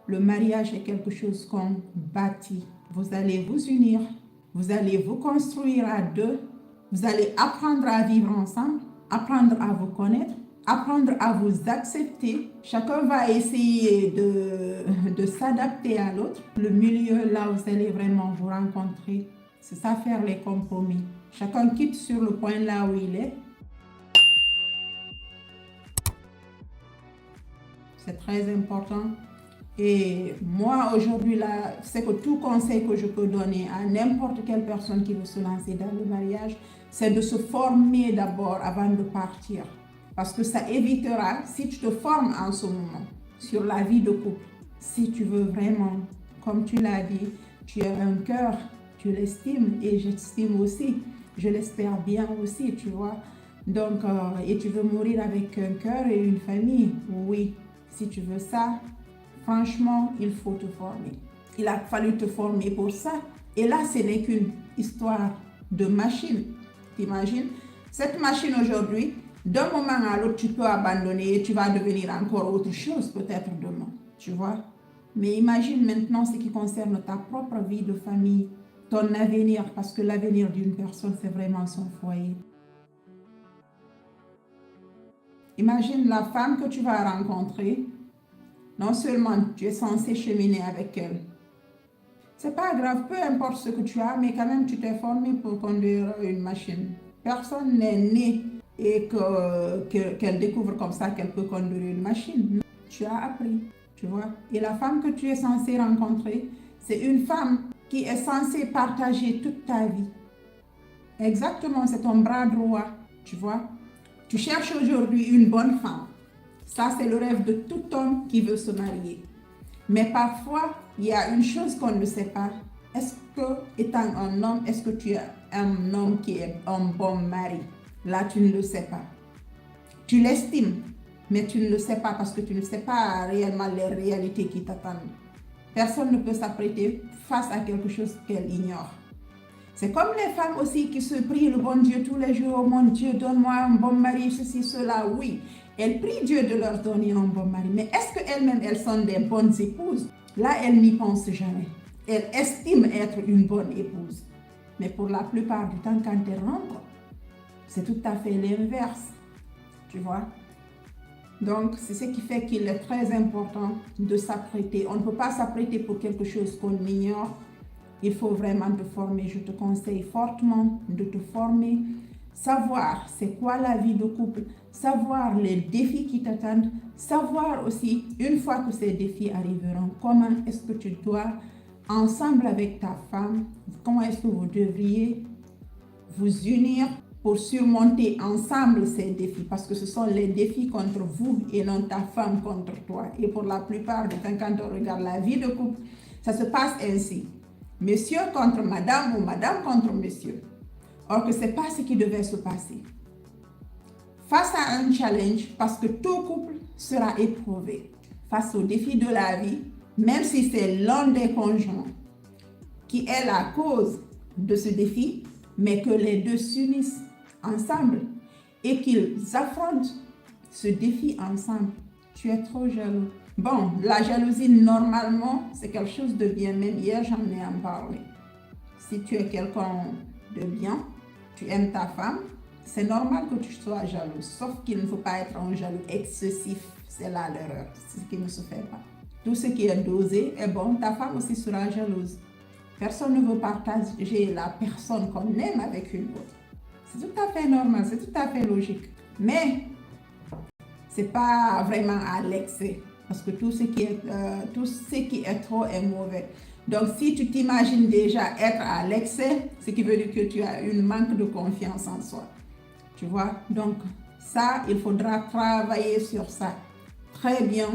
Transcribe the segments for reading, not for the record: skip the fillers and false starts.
Le mariage est quelque chose qu'on bâtit. Vous allez vous unir, vous allez vous construire à deux, vous allez apprendre à vivre ensemble, apprendre à vous connaître, apprendre à vous accepter. Chacun va essayer de s'adapter à l'autre. Le milieu, là où vous allez vraiment vous rencontrer, c'est ça, faire les compromis. Chacun quitte sur le point là où il est. C'est très important. Et moi, aujourd'hui, là, c'est que tout conseil que je peux donner à n'importe quelle personne qui veut se lancer dans le mariage, c'est de se former d'abord avant de partir. Parce que ça évitera, si tu te formes en ce moment sur la vie de couple, si tu veux vraiment, comme tu l'as dit, tu as un cœur, tu l'estimes et j'estime aussi, je l'espère bien aussi, tu vois. Donc, et tu veux mourir avec un cœur et une famille, oui, si tu veux ça, franchement, il faut te former. Il a fallu te former pour ça. Et là, ce n'est qu'une histoire de machine. T'imagines? Cette machine aujourd'hui, d'un moment à l'autre, tu peux abandonner et tu vas devenir encore autre chose peut-être demain. Tu vois? Mais imagine maintenant ce qui concerne ta propre vie de famille, ton avenir, parce que l'avenir d'une personne, c'est vraiment son foyer. Imagine la femme que tu vas rencontrer. Non seulement tu es censé cheminer avec elle. C'est pas grave, peu importe ce que tu as, mais quand même tu t'es formé pour conduire une machine. Personne n'est né et qu'elle découvre comme ça qu'elle peut conduire une machine. Tu as appris, tu vois. Et la femme que tu es censé rencontrer, c'est une femme qui est censée partager toute ta vie. Exactement, c'est ton bras droit, tu vois. Tu cherches aujourd'hui une bonne femme. Ça, c'est le rêve de tout homme qui veut se marier. Mais parfois, il y a une chose qu'on ne sait pas. Est-ce que, étant un homme, est-ce que tu es un homme qui est un bon mari? Là, tu ne le sais pas. Tu l'estimes, mais tu ne le sais pas parce que tu ne sais pas réellement les réalités qui t'attendent. Personne ne peut s'apprêter face à quelque chose qu'elle ignore. C'est comme les femmes aussi qui se prient le bon Dieu tous les jours. Oh mon Dieu, donne-moi un bon mari, ceci, cela. Oui, elles prient Dieu de leur donner un bon mari. Mais est-ce qu'elles-mêmes, elles sont des bonnes épouses? Là, elles n'y pensent jamais. Elles estiment être une bonne épouse. Mais pour la plupart du temps, quand elles rentrent, c'est tout à fait l'inverse. Tu vois? Donc, c'est ce qui fait qu'il est très important de s'apprêter. On ne peut pas s'apprêter pour quelque chose qu'on ignore. Il faut vraiment te former. Je te conseille fortement de te former, savoir c'est quoi la vie de couple, savoir les défis qui t'attendent, savoir aussi, une fois que ces défis arriveront, comment est-ce que tu dois, ensemble avec ta femme, comment est-ce que vous devriez vous unir pour surmonter ensemble ces défis, parce que ce sont les défis contre vous et non ta femme contre toi. Et pour la plupart du temps, quand on regarde la vie de couple, ça se passe ainsi. Monsieur contre madame ou madame contre monsieur. Or que ce n'est pas ce qui devait se passer. Face à un challenge, parce que tout couple sera éprouvé, face aux défis de la vie, même si c'est l'un des conjoints qui est la cause de ce défi, mais que les deux s'unissent ensemble et qu'ils affrontent ce défi ensemble. Tu es trop jaloux. Bon, la jalousie, normalement, c'est quelque chose de bien. Même hier, j'en ai en parlé. Si tu es quelqu'un de bien, tu aimes ta femme, c'est normal que tu sois jaloux. Sauf qu'il ne faut pas être un jaloux excessif. C'est là l'erreur. C'est ce qui ne se fait pas. Tout ce qui est dosé est bon. Ta femme aussi sera jalouse. Personne ne veut partager la personne qu'on aime avec une autre. C'est tout à fait normal, c'est tout à fait logique. Mais ce n'est pas vraiment à l'excès. Parce que tout ce qui est trop est mauvais. Donc, si tu t'imagines déjà être à l'excès, ce qui veut dire que tu as une manque de confiance en soi. Tu vois? Donc, ça, il faudra travailler sur ça très bien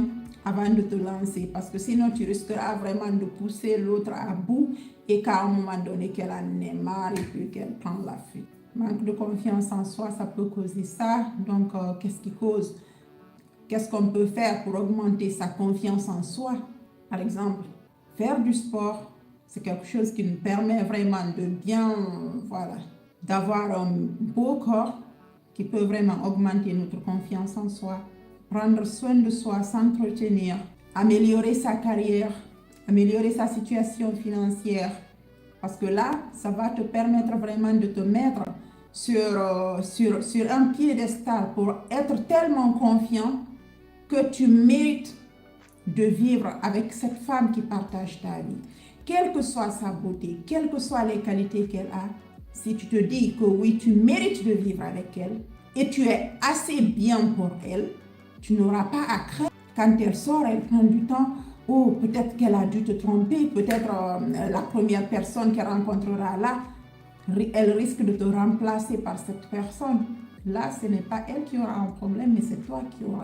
avant de te lancer. Parce que sinon, tu risqueras vraiment de pousser l'autre à bout et qu'à un moment donné, qu'elle en ait marre et puis qu'elle prend la fuite. Manque de confiance en soi, ça peut causer ça. Donc, qu'est-ce qui cause? Qu'est-ce qu'on peut faire pour augmenter sa confiance en soi? Par exemple, faire du sport, c'est quelque chose qui nous permet vraiment de bien, voilà, d'avoir un beau corps qui peut vraiment augmenter notre confiance en soi. Prendre soin de soi, s'entretenir, améliorer sa carrière, améliorer sa situation financière. Parce que là, ça va te permettre vraiment de te mettre sur un piédestal pour être tellement confiant que tu mérites de vivre avec cette femme qui partage ta vie. Quelle que soit sa beauté, quelles que soient les qualités qu'elle a, si tu te dis que oui, tu mérites de vivre avec elle et tu es assez bien pour elle, tu n'auras pas à craindre quand elle sort, elle prend du temps, ou peut-être qu'elle a dû te tromper, peut-être la première personne qu'elle rencontrera là, elle risque de te remplacer par cette personne. Là, ce n'est pas elle qui aura un problème, mais c'est toi qui auras